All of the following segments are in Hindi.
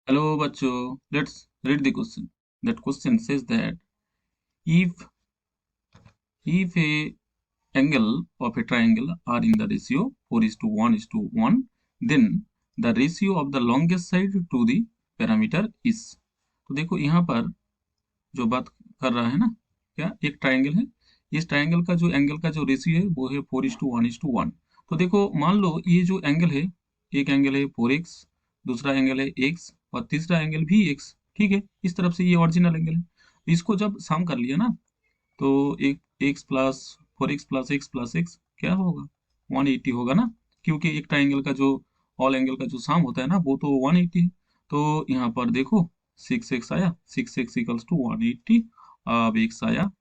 Hello, Bacho. Let's read the question. That question says that if a angle of a triangle are in the ratio 4 is to 1 is to 1, then the ratio of the longest side to the parameter is। तो देखो यहाँ पर जो बात कर रहा है ना, क्या एक ट्राइंगल है। इस ट्राइंगल का जो एंगल का जो रेशियो है वो है 4 is to 1 is to 1। तो देखो मान लो ये जो एंगल है, एक एंगल है 4x, दूसरा एंगल है x और तीसरा एंगल भी x। ठीक है, इस तरफ से ये ओरिजिनल एंगल है। इसको जब सम कर लिया ना, तो एक x plus 4x plus x plus x क्या होगा, 180 होगा ना। क्योंकि एक ट्राइंगल का जो ऑल एंगल का जो सम होता है ना वो तो 180 है। तो यहाँ पर देखो 6x आया, 6x इक्वल्स टू 180। अब x आया,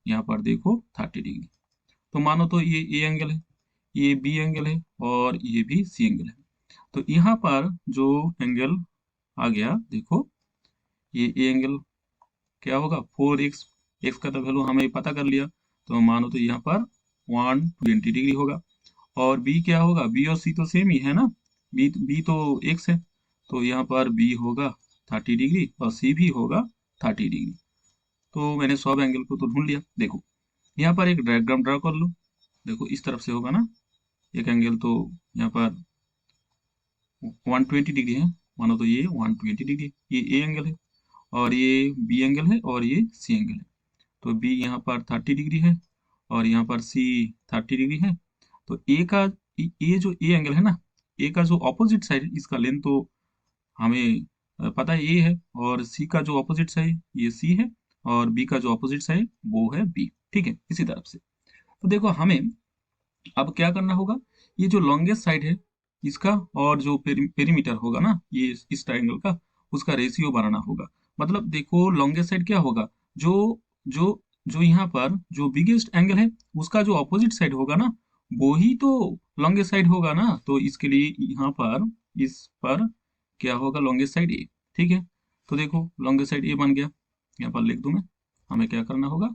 यहाँ पर देखो 30 डिग्री। तो मानो तो ये ए एंगल है, ये बी एंगल है और ये भी सी एंगल है। तो यहाँ पर जो एंगल आ गया देखो, ये ए एंगल क्या होगा 4x। एक्स का तो वैल्यू हमें पता कर लिया, तो मानो तो यहाँ पर 120 डिग्री होगा। और बी क्या होगा, बी और सी तो सेम ही है ना, बी तो एक्स है। तो यहाँ पर बी होगा 30 डिग्री और सी भी होगा 30 डिग्री। तो मैंने सब एंगल को तो ढूंढ लिया। देखो यहाँ पर एक डायग्राम ड्रा कर लो। देखो इस तरफ से होगा ना एक एंगल, तो यहाँ पर 120 डिग्री है। मानो तो ये 120 डिग्री, ये ए एंगल है और ये बी एंगल है और ये सी एंगल है। तो बी यहाँ पर 30 डिग्री है और यहाँ पर सी 30 डिग्री है। तो ए का, ये जो ए एंगल है ना, ए का जो ऑपोजिट साइड इसका लेंथ तो हमें पता है ए है, और सी का जो ऑपोजिट साइड ये सी है, और बी का जो ऑपोजिट साइड वो है बी। ठीक है, इसी तरफ से। तो देखो हमें अब क्या करना होगा, ये जो लॉन्गेस्ट साइड है इसका और जो पेरीमीटर होगा ना ये इस ट्राइंगल का, उसका रेशियो बनाना होगा। मतलब देखो लॉन्गेस्ट साइड क्या होगा, जो जो जो यहाँ पर जो बिगेस्ट एंगल है उसका जो अपोजिट साइड होगा ना, वो ही तो लॉन्गेस्ट साइड होगा ना। तो इसके लिए यहाँ पर इस पर क्या होगा, लॉन्गेस्ट साइड ए। ठीक है, तो देखो लॉन्गेस्ट साइड ए बन गया, यहाँ पर लिख दूं मैं। हमें क्या करना होगा,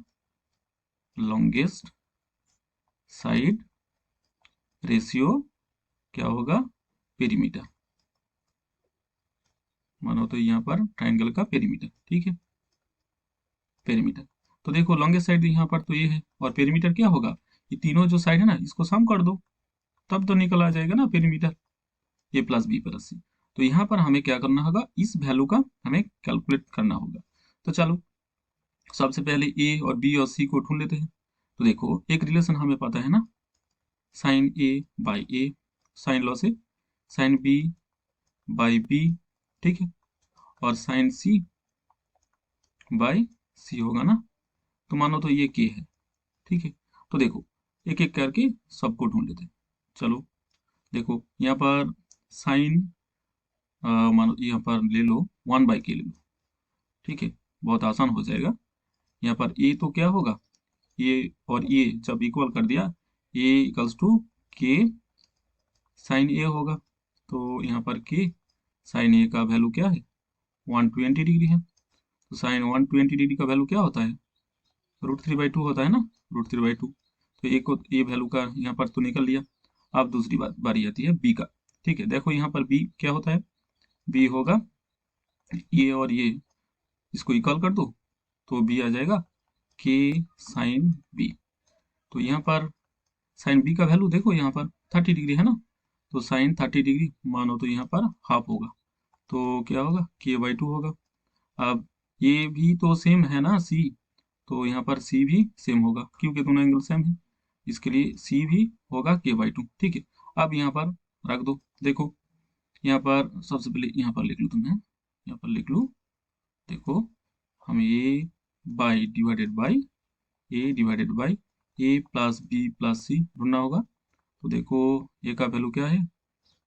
लॉन्गेस्ट साइड रेशियो क्या होगा, पेरीमीटर। मानो तो यहाँ पर ट्राइंगल का पेरीमीटर। ठीक है, पेरीमीटर। तो देखो लॉन्गेस्ट साइड यहाँ पर तो ये है, और पेरीमीटर क्या होगा, ये तीनों जो साइड है ना इसको सम कर दो, तब तो निकल आ जाएगा ना पेरीमीटर, ए प्लस बी प्लस सी। तो यहाँ पर हमें क्या करना होगा, इस वैल्यू का हमें कैलकुलेट करना होगा। तो चलो सबसे पहले ए और बी और सी को ढूंढ लेते हैं। तो देखो एक रिलेशन हमें पता है ना, sine a by a, sine law से, साइन बी बाई बी। ठीक है, और साइन सी बाई सी होगा ना। तो मानो तो ये के है। ठीक है, तो देखो एक एक करके सबको ढूंढ लेते हैं। चलो देखो यहाँ पर साइन, मानो यहाँ पर ले लो 1/k ले लो। ठीक है, बहुत आसान हो जाएगा। यहाँ पर ए तो क्या होगा, ये और ये जब इक्वल कर दिया, ए इक्वल्स टू के साइन ए होगा। तो यहाँ पर के साइन ए का वैल्यू क्या है, 120 डिग्री है। तो साइन 120 डिग्री का वैल्यू क्या होता है, √3/2 होता है ना, √3/2। तो एक को ये वैल्यू का यहाँ पर तो निकल लिया। अब दूसरी बारी आती है बी का। ठीक है, देखो यहाँ पर बी क्या होता है, बी होगा ये और ये, इसको इक्वल कर दो तो बी आ जाएगा के साइन बी। तो यहाँ पर साइन बी का वैल्यू देखो यहाँ पर 30 डिग्री है ना, तो साइन 30 डिग्री मानो तो यहाँ पर हाफ होगा। तो क्या होगा, k/2 होगा। अब ये भी तो सेम है ना सी, तो यहाँ पर सी भी सेम होगा क्योंकि दोनों एंगल सेम है। इसके लिए सी भी होगा k/2। ठीक है, अब यहाँ पर रख दो। देखो यहाँ पर सबसे पहले यहाँ पर लिख लूँ तुम्हें, यहाँ पर लिख लूँ। देखो हमें A divided by A plus B plus C ढूंढना होगा। तो देखो ए का वैल्यू क्या है,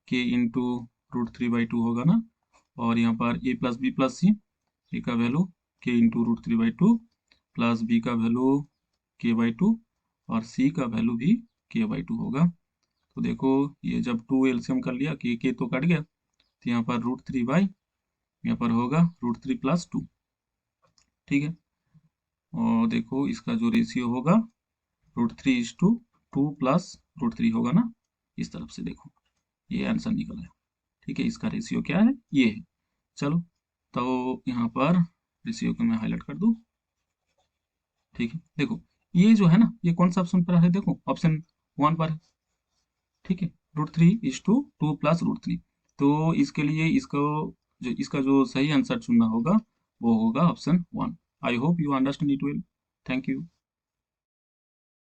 के इंटू √3/2 होगा ना, और यहाँ पर ए प्लस बी प्लस सी, ए का वैल्यू के इंटू √3/2 प्लस बी का वैल्यू k/2 और सी का वैल्यू भी k/2 होगा। तो देखो ये जब 2 एलसीएम कर लिया, के तो कट गया, तो यहाँ पर √3 यहाँ पर होगा √3 + 2। ठीक है, और देखो इसका जो रेशियो होगा √3:2 प्लस √3 होगा ना, इस तरफ से देखो ये आंसर निकल आया। ठीक है, इसका रेशियो क्या है, ये है। चलो तो यहाँ पर रेशियो को मैं हाईलाइट कर दूँ। ठीक है, देखो ये जो है ना, ये कौन सा ऑप्शन पर है, देखो ऑप्शन 1 पर है। ठीक है, √3:2 + √3। तो इसके लिए इसका जो सही आंसर चुनना होगा वो होगा option 1। I hope you understand it well. Thank you.